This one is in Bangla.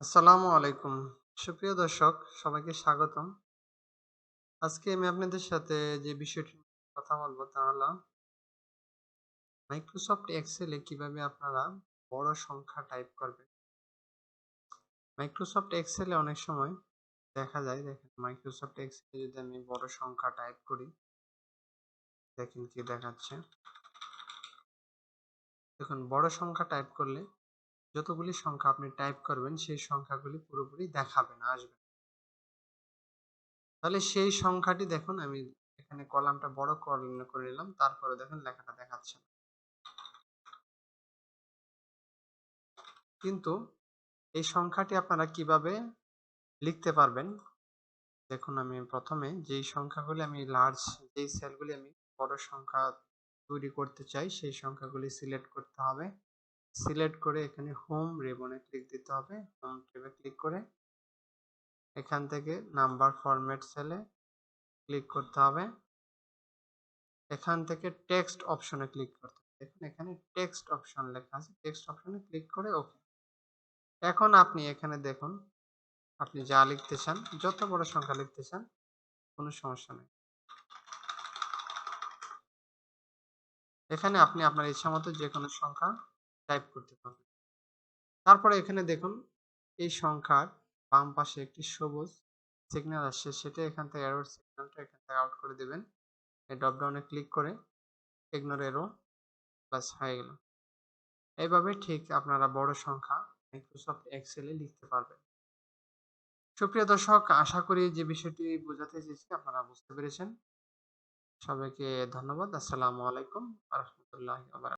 আসসালামু আলাইকুম। সুপ্রিয় দর্শক, সবাইকে স্বাগতম। আজকে আমি আপনাদের সাথে যে বিষয়টি নিয়ে কথা বলব তা হলো মাইক্রোসফট এক্সেলে কিভাবে আপনারা বড় সংখ্যা টাইপ করবেন। মাইক্রোসফট এক্সেলে অনেক সময় দেখা যায়, দেখেন মাইক্রোসফট এক্সেলে যদি আমি বড় সংখ্যা টাইপ করি, দেখেন কি দেখাচ্ছে। দেখুন বড় সংখ্যা টাইপ করলে যতগুলি সংখ্যা আপনি টাইপ করবেন সেই সংখ্যাগুলি পুরোপুরি দেখাবে না, আসবে না। তাহলে সেই সংখ্যাটি দেখুন আমি এখানে কলামটা বড় করে নিলাম, তারপরে দেখুন লেখাটা দেখাচ্ছে না। কিন্তু এই সংখ্যাটি আপনারা কিভাবে লিখতে পারবেন, দেখুন আমি প্রথমে যেই সংখ্যাগুলি আমি লার্জ, যেই সেলগুলি আমি বড় সংখ্যা তৈরি করতে চাই সেই সংখ্যাগুলি সিলেক্ট করতে হবে। সিলেক্ট করে এখানে হোম রিবনে ক্লিক দিতে হবে। হোম ট্যাবে ক্লিক করে এখান থেকে নাম্বার ফরম্যাট সেলে ক্লিক করতে হবে। এখান থেকে টেক্সট অপশনে ক্লিক করতে হবে। দেখুন এখানে টেক্সট অপশন লেখা আছে, টেক্সট অপশনে ক্লিক করে ওকে। এখন আপনি এখানে দেখুন আপনি যা লিখতে চান, যত বড় সংখ্যা লিখতে চান কোনো সমস্যা নেই। এখানে আপনি আপনার ইচ্ছামতো যেকোনো সংখ্যা টাইপ করতে পারবেন। তারপরে এখানে দেখুন এই সংখ্যার বাম পাশে একটি সবুজ সিগন্যাল আসছে, সেটা এখান থেকে এরর সিগন্যালটা এখান থেকে আউট করে দিবেন। এই ড্রপ ডাউনে ক্লিক করে ইগনোর এরর, বাস হয়ে গেল। এইভাবে ঠিক আপনারা বড় সংখ্যা মাইক্রোসফট এক্সেলে লিখতে পারবেন। সুপ্রিয় দর্শক, আশা করি যে বিষয়টি বোঝাতে চেয়েছি আপনারা বুঝতে পেরেছেন। সবাইকে ধন্যবাদ। আসসালামু আলাইকুম ওয়া রাহমাতুল্লাহি ওয়া বারাকাতুহু।